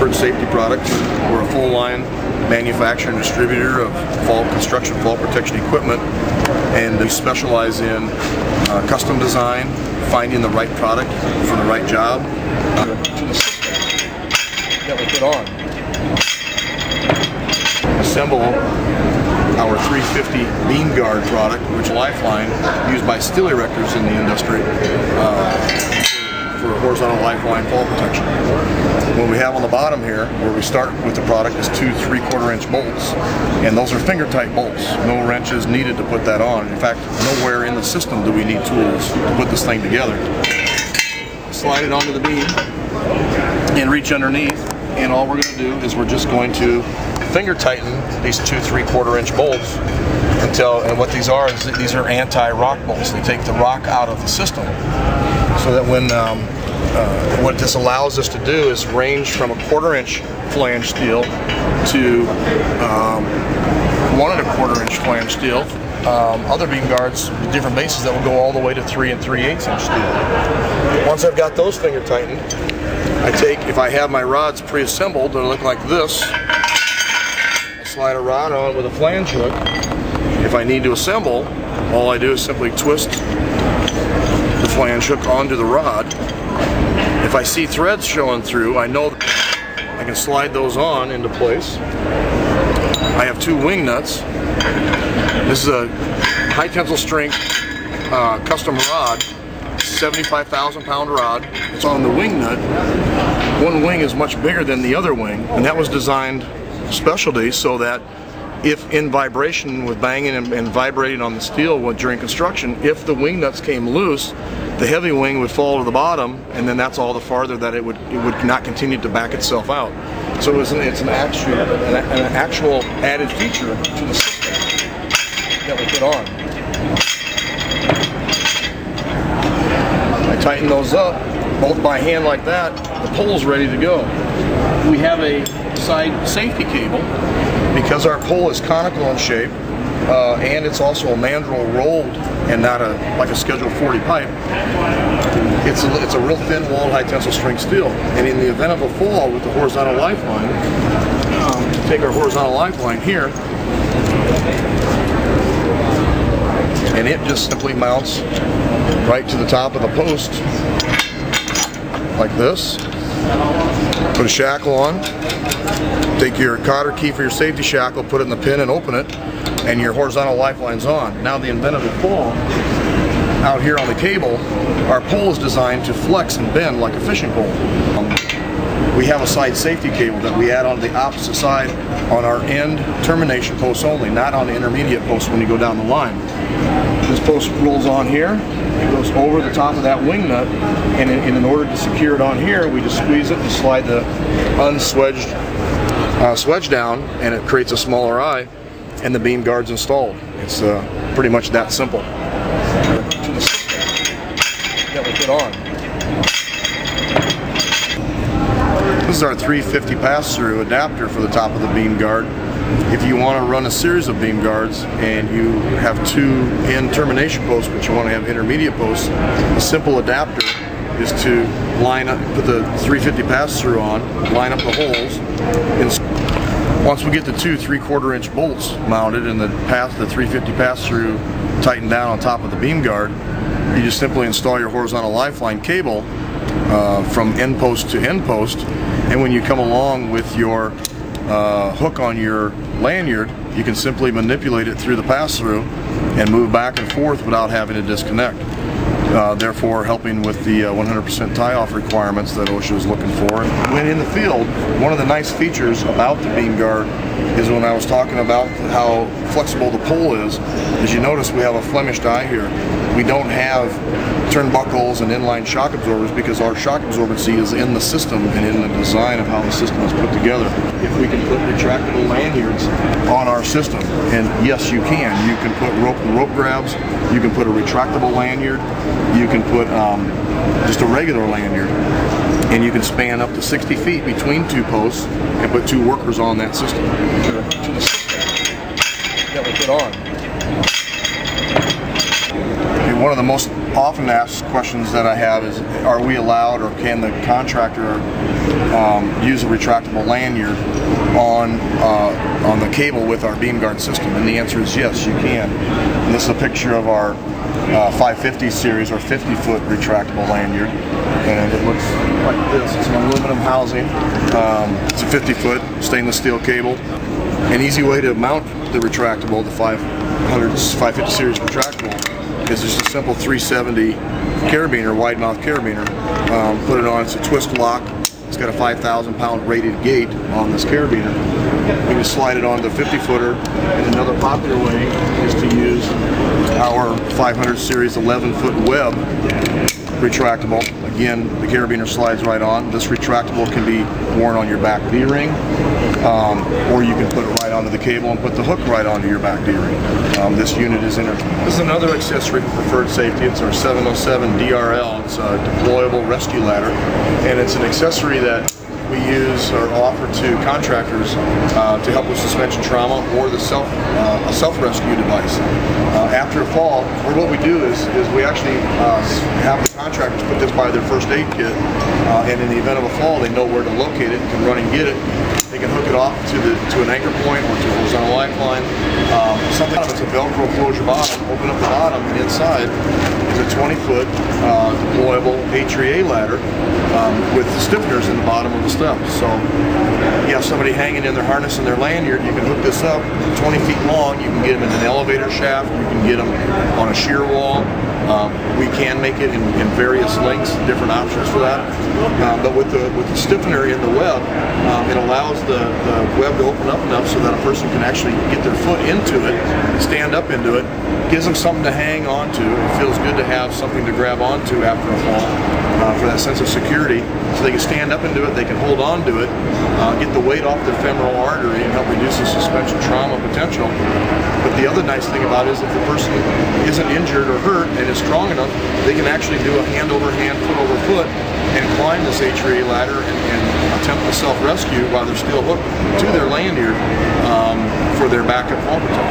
Beamguard safety products. We're a full line manufacturer and distributor of construction fall protection equipment, and we specialize in custom design, finding the right product for the right job to the system that we put on. Assemble our 350 Beamguard product, which is a lifeline used by steel erectors in the industry for horizontal lifeline fall protection. What we have on the bottom here, where we start with the product, is 2 3/4 inch bolts, and those are finger tight bolts. No wrenches needed to put that on. In fact, nowhere in the system do we need tools to put this thing together. Slide it onto the beam and reach underneath, and all we're going to do is we're just going to finger tighten these 2 3/4 inch bolts until, and what these are is these are anti-rock bolts. They take the rock out of the system, so that when what this allows us to do is range from a 1/4 inch flange steel to 1 1/4 inch flange steel. Other Beamguards with different bases that will go all the way to 3 3/8 inch steel. Once I've got those finger tightened, I take, if I have my rods pre-assembled, they'll look like this. I slide a rod on with a flange hook. If I need to assemble, all I do is simply twist the flange hook onto the rod. If I see threads showing through, I know I can slide those on into place. I have 2 wing nuts. This is a high tensile strength custom rod, 75,000 pound rod. It's on the wing nut. One wing is much bigger than the other wing, and that was designed specialty so that if in vibration with banging and vibrating on the steel during construction, if the wing nuts came loose, the heavy wing would fall to the bottom, and then that's all the farther that it would not continue to back itself out. So it's an actual added feature to the system that we put on. I tighten those up both by hand like that. The pole's ready to go. We have a side safety cable because our pole is conical in shape, and it's also a mandrel rolled and not like a Schedule 40 pipe. It's a real thin walled high tensile strength steel, and in the event of a fall with the horizontal lifeline, take our horizontal lifeline here, and it just simply mounts right to the top of the post like this. Put a shackle on, take your cotter key for your safety shackle, put it in the pin and open it, and your horizontal lifeline's on. Now the event of a fall, out here on the cable, our pole is designed to flex and bend like a fishing pole. We have a side safety cable that we add on the opposite side on our end termination posts only, not on the intermediate posts when you go down the line. This post rolls on here, it goes over the top of that wing nut, and in order to secure it on here, we just squeeze it and slide the unswedged swedge down, and it creates a smaller eye, and the Beamguard's installed. It's pretty much that simple. To the system that we put on. This is our 350 pass-through adapter for the top of the Beamguard. If you want to run a series of Beamguards and you have 2 end termination posts, but you want to have intermediate posts, a simple adapter is to line up, put the 350 pass-through on, line up the holes, and once we get the 2 3/4 inch bolts mounted and the 350 pass-through tightened down on top of the Beamguard, you just simply install your horizontal lifeline cable from end post to end post, and when you come along with your hook on your lanyard, you can simply manipulate it through the pass-through and move back and forth without having to disconnect. Therefore helping with the 100% tie-off requirements that OSHA is looking for. When in the field, one of the nice features about the Beamguard is when I was talking about how flexible the pole is, as you notice we have a Flemish eye here. We don't have turnbuckles and inline shock absorbers because our shock absorbency is in the system and in the design of how the system is put together. If we can put retractable lanyards on our system, and yes you can. You can put rope grabs, you can put a retractable lanyard, you can put just a regular lanyard, and you can span up to 60 feet between 2 posts and put 2 workers on that system. To the system that we put on. One of the most often asked questions that I have is, are we allowed, or can the contractor use a retractable lanyard on the cable with our Beamguard system? And the answer is yes, you can. And this is a picture of our 550 series, or 50-foot retractable lanyard, and it looks like this. It's an aluminum housing. It's a 50-foot stainless steel cable. An easy way to mount the retractable, the 550 series retractable, is just a simple 370 carabiner, wide mouth carabiner. Put it on, it's a twist lock. It's got a 5,000-pound rated gate on this carabiner. You can slide it onto the 50-footer, and another popular way is to use our 500 series 11-foot web retractable. Again, the carabiner slides right on. This retractable can be worn on your back D-ring, or you can put it right onto the cable and put the hook right onto your back D-ring. This unit is this is another accessory for preferred safety. It's our 707 DRL. It's a deployable rescue ladder, and it's an accessory that we use or offer to contractors to help with suspension trauma, or the self-rescue device. After a fall, or what we do is we actually have the contractors put this by their first aid kit, and in the event of a fall, they know where to locate it, can run and get it. They can hook it off to an anchor point or to a horizontal lifeline. Something that's a Velcro closure bottom. Open up the bottom, and inside is a 20-foot deployable H3A ladder with stiffeners in the bottom of the step. So you have somebody hanging in their harness and their lanyard, you can hook this up 20 feet long. You can get them in an elevator shaft. You can get them on a shear wall. We can make it in various lengths, different options for that. But with the stiffener in the web, it allows the web to open up enough so that a person can actually get their foot into it, stand up into it, gives them something to hang on to. It feels good to have something to grab onto after a fall for that sense of security. So they can stand up into it, they can hold on to it, get the weight off their femoral artery and help reduce the suspension trauma potential. But the other nice thing about it is if the person isn't injured or hurt and is strong enough, they can actually do a hand over hand, foot over foot, and climb this H3A ladder and attempt the self-rescue while they're still hooked to their lanyard for their backup fall protection.